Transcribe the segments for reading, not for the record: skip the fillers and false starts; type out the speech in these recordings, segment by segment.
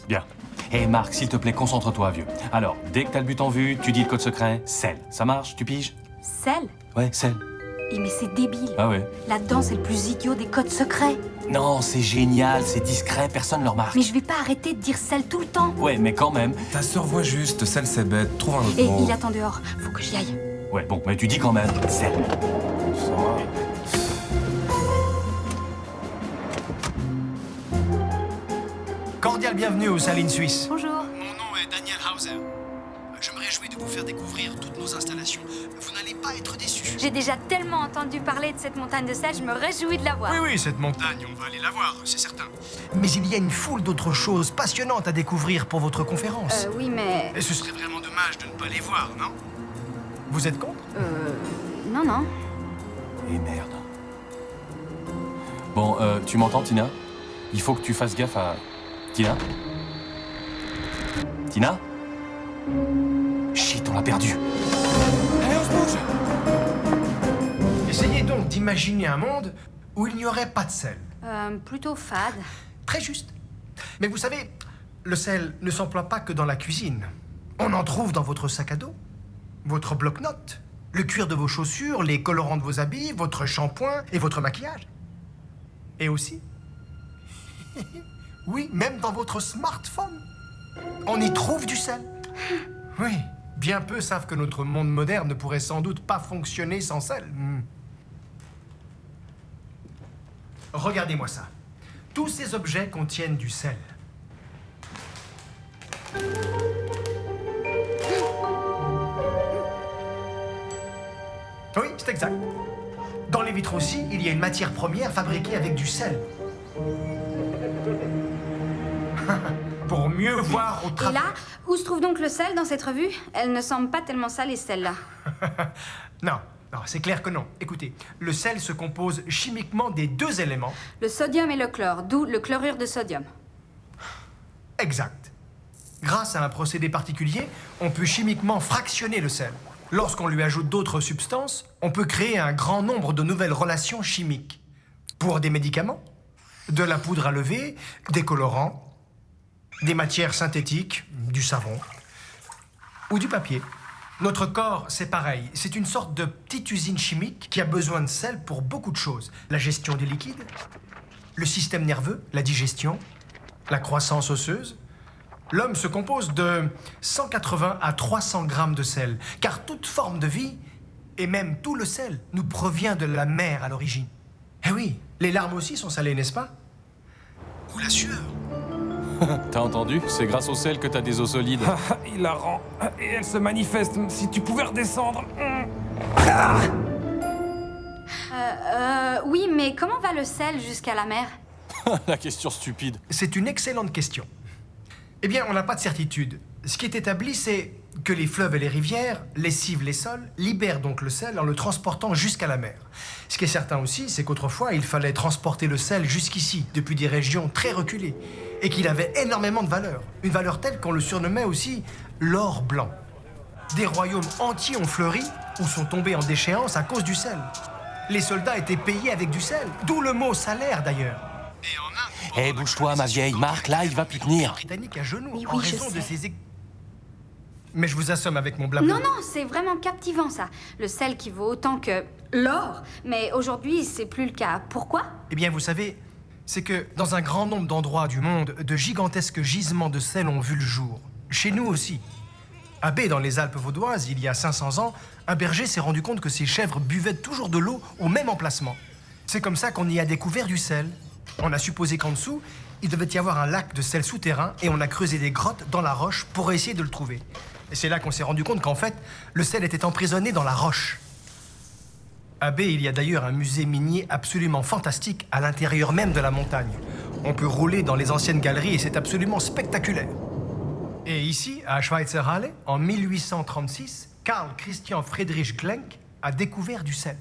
Bien. Hé Marc, s'il te plaît, concentre-toi, vieux. Alors, dès que t'as le but en vue, tu dis le code secret, sel. Ça marche, tu piges? Sel? Ouais, sel. Mais c'est débile. Ah ouais. Là-dedans, c'est le plus idiot des codes secrets. Non, c'est génial, c'est discret, personne ne le remarque. Mais je vais pas arrêter de dire sel tout le temps. Ouais, mais quand même. Ta sœur voit juste, sel c'est bête, trouve un autre Et mot. il attend dehors, faut que j'y aille. Ouais, bon, mais tu dis quand même, sel. Cordial bienvenue aux Salines Suisses. Bonjour. Mon nom est Daniel Hauser. Je me réjouis de vous faire découvrir toutes nos installations. Vous n'allez pas être déçus. J'ai déjà tellement entendu parler de cette montagne de sel, je me réjouis de la voir. Oui, cette montagne. Montagne, on va aller la voir, c'est certain. Mais il y a une foule d'autres choses passionnantes à découvrir pour votre conférence. Oui, mais... Et ce serait vraiment dommage de ne pas les voir, non? Vous êtes contre? Non, non. Et merde. Bon, tu m'entends, Tina? Il faut que tu fasses gaffe à... Tina? Tina? Shit, on l'a perdu. Allez, on se bouge! Essayez donc d'imaginer un monde où il n'y aurait pas de sel. Plutôt fade. Très juste. Mais vous savez, le sel ne s'emploie pas que dans la cuisine. On en trouve dans votre sac à dos, votre bloc-notes, le cuir de vos chaussures, les colorants de vos habits, votre shampoing et votre maquillage. Et aussi, oui, même dans votre smartphone, on y trouve du sel. Oui, bien peu savent que notre monde moderne ne pourrait sans doute pas fonctionner sans sel. Regardez-moi ça. Tous ces objets contiennent du sel. Oui, c'est exact. Dans les vitres aussi, il y a une matière première fabriquée avec du sel. Pour mieux voir au Et travers... là, où se trouve donc le sel dans cette revue? Elle ne semble pas tellement salée, celle-là. Non, c'est clair que non. Écoutez, le sel se compose chimiquement des deux éléments. Le sodium et le chlore, d'où le chlorure de sodium. Exact. Grâce à un procédé particulier, on peut chimiquement fractionner le sel. Lorsqu'on lui ajoute d'autres substances, on peut créer un grand nombre de nouvelles relations chimiques. Pour des médicaments, de la poudre à lever, des colorants, des matières synthétiques, du savon ou du papier. Notre corps, c'est pareil. C'est une sorte de petite usine chimique qui a besoin de sel pour beaucoup de choses. La gestion des liquides, le système nerveux, la digestion, la croissance osseuse. L'homme se compose de 180 à 300 grammes de sel, car toute forme de vie, et même tout le sel, nous provient de la mer à l'origine. Eh oui, les larmes aussi sont salées, n'est-ce pas? Ou la sueur. T'as entendu? C'est grâce au sel que t'as des os solides. Hilarant. Et elle se manifeste, si tu pouvais redescendre. Oui, mais comment va le sel jusqu'à la mer? La question stupide. C'est une excellente question. Eh bien, on n'a pas de certitude. Ce qui est établi, c'est que les fleuves et les rivières lessivent les sols, libèrent donc le sel en le transportant jusqu'à la mer. Ce qui est certain aussi, c'est qu'autrefois, il fallait transporter le sel jusqu'ici, depuis des régions très reculées, et qu'il avait énormément de valeur. Une valeur telle qu'on le surnommait aussi l'or blanc. Des royaumes entiers ont fleuri ou sont tombés en déchéance à cause du sel. Les soldats étaient payés avec du sel, d'où le mot salaire d'ailleurs. Et en Inde... Hé, bouge-toi, ma vieille. Marc, là, il va plus tenir. Britannique à genoux Mais en oui, je raison de sais. ses... Mais je vous assomme avec mon blabla. Non, c'est vraiment captivant, ça. Le sel qui vaut autant que l'or. Mais aujourd'hui, c'est plus le cas. Pourquoi? Eh bien, vous savez, c'est que dans un grand nombre d'endroits du monde, de gigantesques gisements de sel ont vu le jour. Chez nous aussi. À B, dans les Alpes vaudoises, il y a 500 ans, un berger s'est rendu compte que ses chèvres buvaient toujours de l'eau au même emplacement. C'est comme ça qu'on y a découvert du sel. On a supposé qu'en dessous, il devait y avoir un lac de sel souterrain et on a creusé des grottes dans la roche pour essayer de le trouver. Et c'est là qu'on s'est rendu compte qu'en fait, le sel était emprisonné dans la roche. À B, il y a d'ailleurs un musée minier absolument fantastique à l'intérieur même de la montagne. On peut rouler dans les anciennes galeries et c'est absolument spectaculaire. Et ici, à Schweizerhalle, en 1836, Carl Christian Friedrich Glenk a découvert du sel.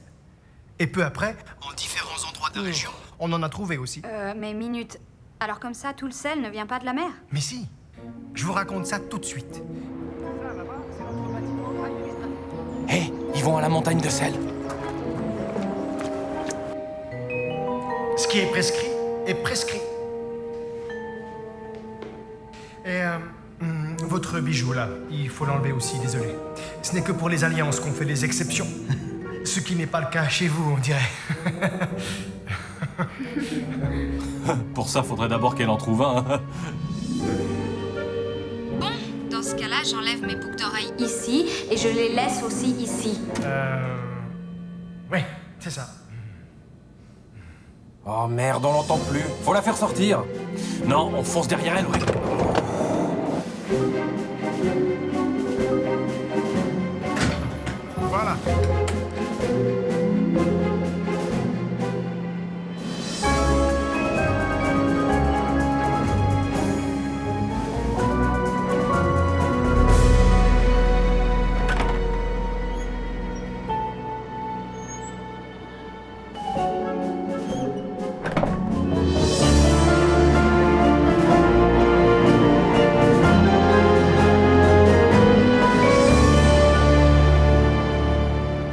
Et peu après, En différents endroits de la région. on en a trouvé aussi. Mais minute. Alors comme ça, tout le sel ne vient pas de la mer? Mais si, je vous raconte ça tout de suite. Hé, ils vont à la montagne de sel. Ce qui est prescrit est prescrit. Votre bijou, là, il faut l'enlever aussi, désolé. Ce n'est que pour les alliances qu'on fait des exceptions. Ce qui n'est pas le cas chez vous, on dirait. Pour ça, faudrait d'abord qu'elle en trouve un. Bon, dans ce cas-là, j'enlève mes boucles d'oreilles ici et je les laisse aussi ici. Ouais, c'est ça. Oh merde, on l'entend plus. Faut la faire sortir. Non, on fonce derrière elle, ouais. Voilà.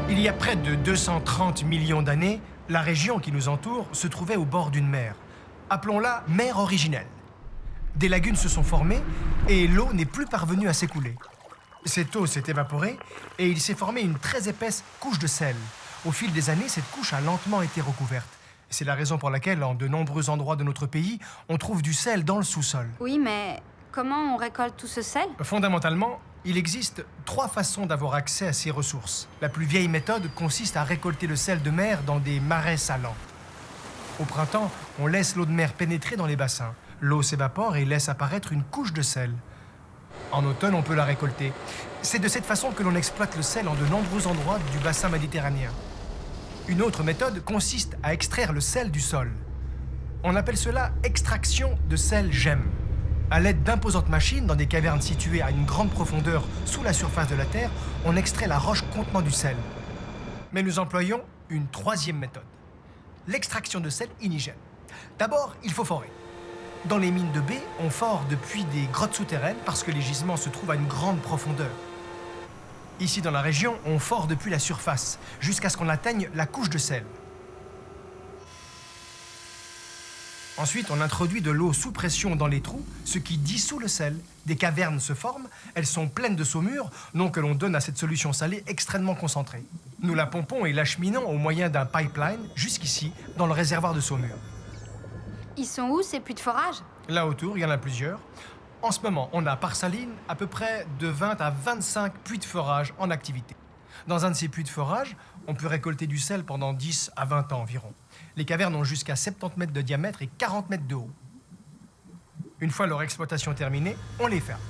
Il y a près de 230 millions d'années, la région qui nous entoure se trouvait au bord d'une mer. Appelons-la mer originelle. Des lagunes se sont formées et l'eau n'est plus parvenue à s'écouler. Cette eau s'est évaporée et il s'est formé une très épaisse couche de sel. Au fil des années, cette couche a lentement été recouverte. C'est la raison pour laquelle, en de nombreux endroits de notre pays, on trouve du sel dans le sous-sol. Oui, mais comment on récolte tout ce sel? Fondamentalement, il existe 3 façons d'avoir accès à ces ressources. La plus vieille méthode consiste à récolter le sel de mer dans des marais salants. Au printemps, on laisse l'eau de mer pénétrer dans les bassins. L'eau s'évapore et laisse apparaître une couche de sel. En automne, on peut la récolter. C'est de cette façon que l'on exploite le sel en de nombreux endroits du bassin méditerranéen. Une autre méthode consiste à extraire le sel du sol. On appelle cela extraction de sel gemme. À l'aide d'imposantes machines dans des cavernes situées à une grande profondeur sous la surface de la Terre, on extrait la roche contenant du sel. Mais nous employons une 3e méthode, l'extraction de sel inigène. D'abord, il faut forer. Dans les mines de baie, on fore depuis des grottes souterraines parce que les gisements se trouvent à une grande profondeur. Ici, dans la région, on fore depuis la surface, jusqu'à ce qu'on atteigne la couche de sel. Ensuite, on introduit de l'eau sous pression dans les trous, ce qui dissout le sel. Des cavernes se forment, elles sont pleines de saumure, nom que l'on donne à cette solution salée extrêmement concentrée. Nous la pompons et l'acheminons au moyen d'un pipeline jusqu'ici, dans le réservoir de saumure. Ils sont où, ces puits de forage? Là autour, il y en a plusieurs. En ce moment, on a par saline à peu près de 20 à 25 puits de forage en activité. Dans un de ces puits de forage, on peut récolter du sel pendant 10 à 20 ans environ. Les cavernes ont jusqu'à 70 mètres de diamètre et 40 mètres de haut. Une fois leur exploitation terminée, on les ferme.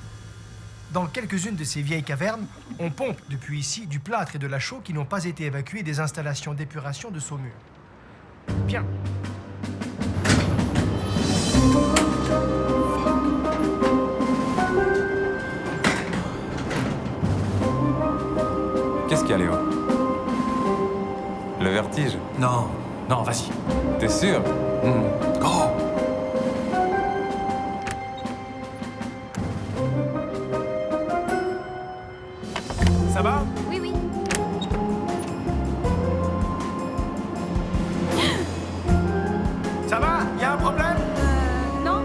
Dans quelques-unes de ces vieilles cavernes, on pompe depuis ici du plâtre et de la chaux qui n'ont pas été évacués des installations d'épuration de saumure. Bien. Qu'est-ce qu'il y a, Léo? Le vertige? Non, non, vas-y. T'es sûr? Go! Ça va? Oui, oui. Ça va? Y a un problème? Non.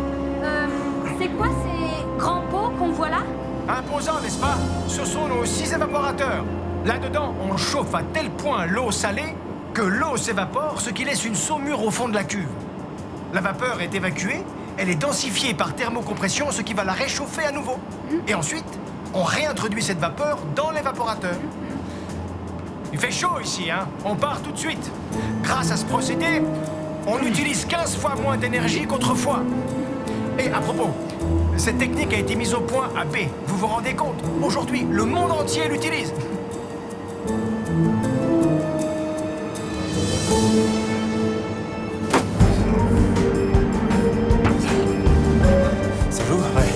C'est quoi ces grands pots qu'on voit là? Imposant, n'est-ce pas? Ce sont nos 6 évaporateurs. Là-dedans, on chauffe à tel point l'eau salée que l'eau s'évapore, ce qui laisse une saumure au fond de la cuve. La vapeur est évacuée, elle est densifiée par thermocompression, ce qui va la réchauffer à nouveau. Et ensuite, on réintroduit cette vapeur dans l'évaporateur. Il fait chaud ici, hein? On part tout de suite. Grâce à ce procédé, on utilise 15 fois moins d'énergie qu'autrefois. Et à propos, cette technique a été mise au point à B. Vous vous rendez compte? Aujourd'hui, le monde entier l'utilise. Ça joue? Ouais.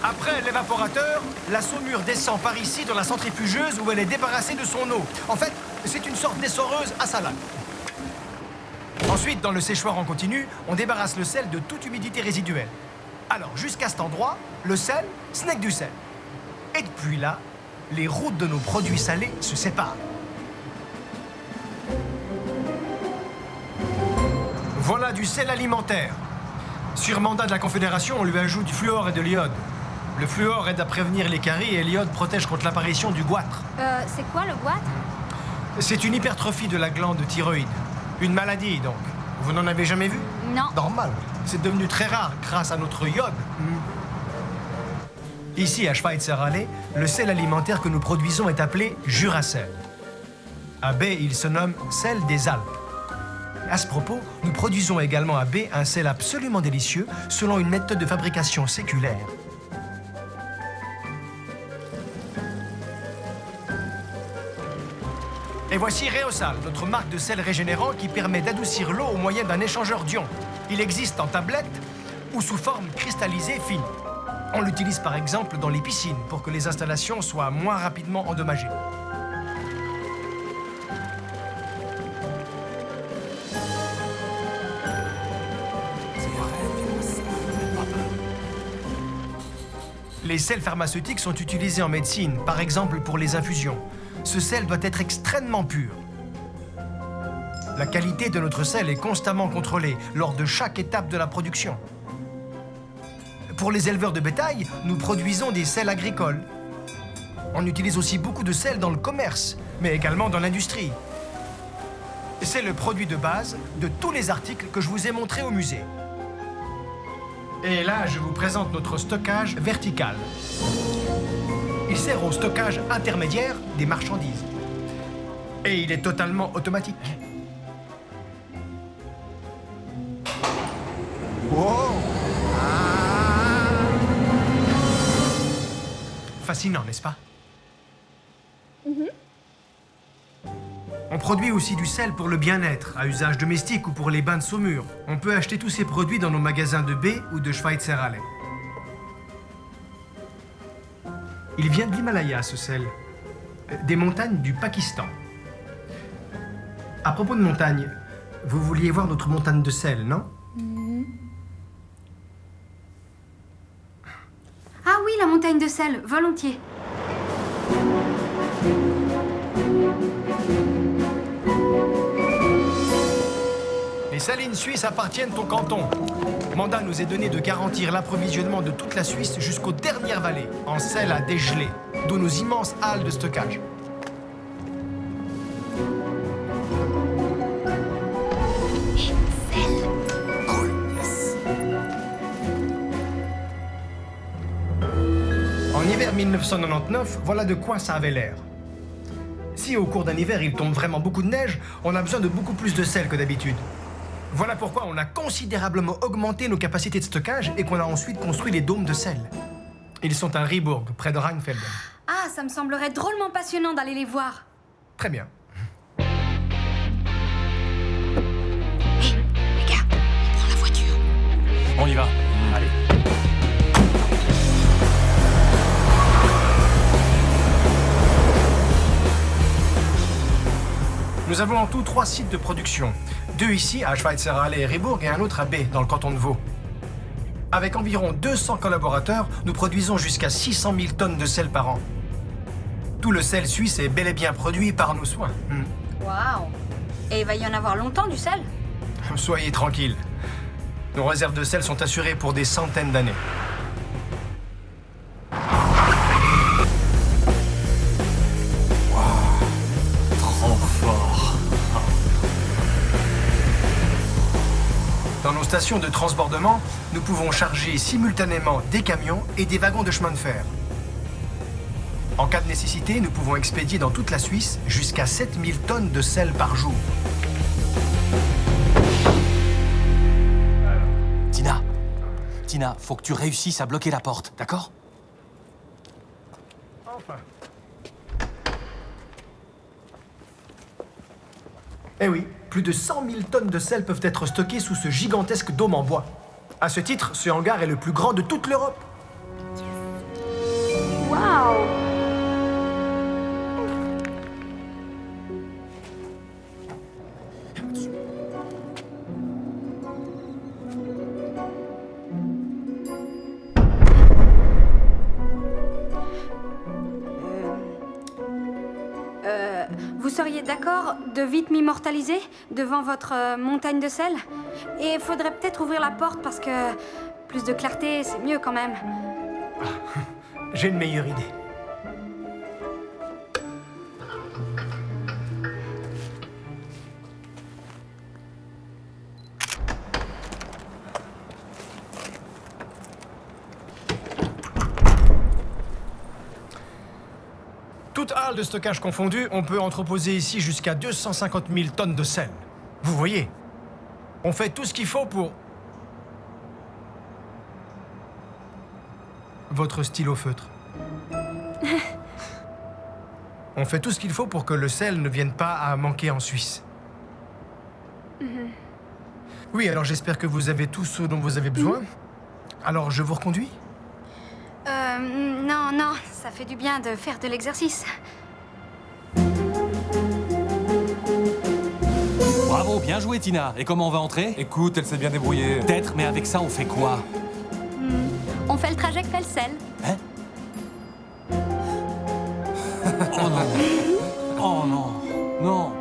Après l'évaporateur, la saumure descend par ici dans la centrifugeuse où elle est débarrassée de son eau. En fait, c'est une sorte d'essoreuse à salade. Ensuite, dans le séchoir en continu, on débarrasse le sel de toute humidité résiduelle. Alors, jusqu'à cet endroit, le sel, ce n'est que du sel. Et depuis là, les routes de nos produits salés se séparent. Voilà du sel alimentaire. Sur mandat de la Confédération, on lui ajoute du fluor et de l'iode. Le fluor aide à prévenir les caries et l'iode protège contre l'apparition du goitre. C'est quoi le goitre? C'est une hypertrophie de la glande thyroïde. Une maladie, donc. Vous n'en avez jamais vu? Non. Normal. C'est devenu très rare grâce à notre iode. Ici, à Schweitzer Allee, le sel alimentaire que nous produisons est appelé Juracell. À Bay, il se nomme sel des Alpes. À ce propos, nous produisons également à Bay un sel absolument délicieux selon une méthode de fabrication séculaire. Et voici Reosal, notre marque de sel régénérant qui permet d'adoucir l'eau au moyen d'un échangeur d'ions. Il existe en tablette ou sous forme cristallisée fine. On l'utilise par exemple dans les piscines pour que les installations soient moins rapidement endommagées. Les sels pharmaceutiques sont utilisés en médecine, par exemple pour les infusions. Ce sel doit être extrêmement pur. La qualité de notre sel est constamment contrôlée lors de chaque étape de la production. Pour les éleveurs de bétail, nous produisons des sels agricoles. On utilise aussi beaucoup de sel dans le commerce, mais également dans l'industrie. C'est le produit de base de tous les articles que je vous ai montrés au musée. Et là, je vous présente notre stockage vertical. Il sert au stockage intermédiaire des marchandises. Et il est totalement automatique. Wow! Fascinant, n'est-ce pas? On produit aussi du sel pour le bien-être, à usage domestique ou pour les bains de saumure. On peut acheter tous ces produits dans nos magasins de Bay ou de Schweitzer Allee. Il vient de l'Himalaya, ce sel. Des montagnes du Pakistan. À propos de montagnes, vous vouliez voir notre montagne de sel, non? Ah oui, la montagne de sel, volontiers. Les salines suisses appartiennent au canton. Mandat nous est donné de garantir l'approvisionnement de toute la Suisse jusqu'aux dernières vallées, en sel à dégeler, d'où nos immenses halles de stockage. En hiver 1999, voilà de quoi ça avait l'air. Si au cours d'un hiver il tombe vraiment beaucoup de neige, on a besoin de beaucoup plus de sel que d'habitude. Voilà pourquoi on a considérablement augmenté nos capacités de stockage et qu'on a ensuite construit les dômes de sel. Ils sont à Ribourg, près de Rheinfelden. Ah, ça me semblerait drôlement passionnant d'aller les voir. Très bien. Hé, les gars, on prend la voiture. On y va. Allez. Nous avons en tout 3 sites de production. 2 ici, à Schweitzer Allee et Ribourg, et un autre à Bay, dans le canton de Vaud. Avec environ 200 collaborateurs, nous produisons jusqu'à 600 000 tonnes de sel par an. Tout le sel suisse est bel et bien produit par nos soins. Waouh. Et il va y en avoir longtemps du sel? Soyez tranquilles. Nos réserves de sel sont assurées pour des centaines d'années. Trop fort. Dans nos stations de transbordement, nous pouvons charger simultanément des camions et des wagons de chemin de fer. En cas de nécessité, nous pouvons expédier dans toute la Suisse jusqu'à 7000 tonnes de sel par jour. Tina, faut que tu réussisses à bloquer la porte, d'accord? Enfin. Eh oui, plus de 100 000 tonnes de sel peuvent être stockées sous ce gigantesque dôme en bois. À ce titre, ce hangar est le plus grand de toute l'Europe. Waouh. Vous seriez d'accord de vite m'immortaliser devant votre montagne de sel? Et faudrait peut-être ouvrir la porte parce que plus de clarté, c'est mieux quand même. J'ai une meilleure idée. Toute halle de stockage confondue, on peut entreposer ici jusqu'à 250 000 tonnes de sel. Vous voyez, on fait tout ce qu'il faut pour... Votre stylo feutre. On fait tout ce qu'il faut pour que le sel ne vienne pas à manquer en Suisse. Oui, alors j'espère que vous avez tout ce dont vous avez besoin. Alors, je vous reconduis? Non, ça fait du bien de faire de l'exercice. Bravo, bien joué, Tina. Et comment on va entrer? Écoute, elle s'est bien débrouillée. Peut-être, mais avec ça, on fait quoi? On fait le trajet que fait le sel. Hein? Oh non. Oh non. Non.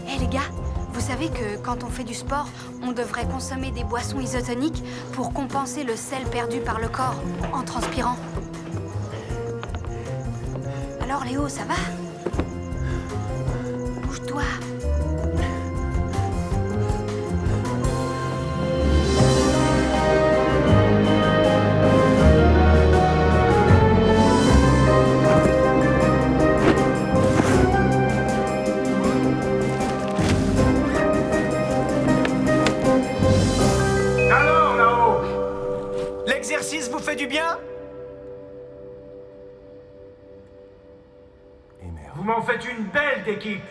Hé les gars, vous savez que quand on fait du sport, on devrait consommer des boissons isotoniques pour compenser le sel perdu par le corps en transpirant. Alors Léo, ça va? Bouge-toi. Alors, là-haut, l'exercice vous fait du bien? Et merde. Vous m'en faites une belle d'équipe.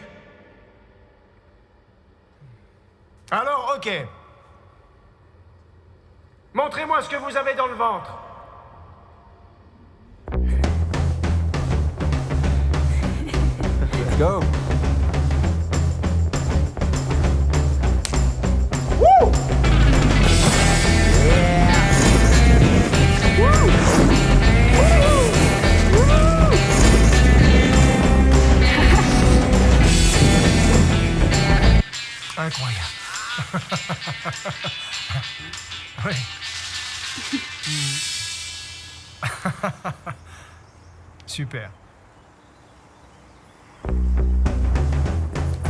Alors, ok. Montrez-moi ce que vous avez dans le ventre. Let's go. Incroyable. Oui. Super.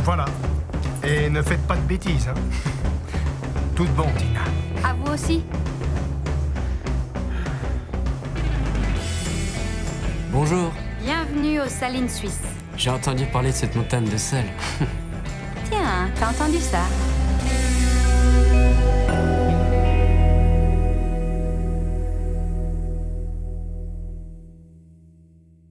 Voilà. Et ne faites pas de bêtises, hein. Tout bon, Tina. À vous aussi. Bonjour, Bienvenue aux Salines Suisses. j'ai entendu parler de cette montagne de sel. Tiens, t'as entendu ça?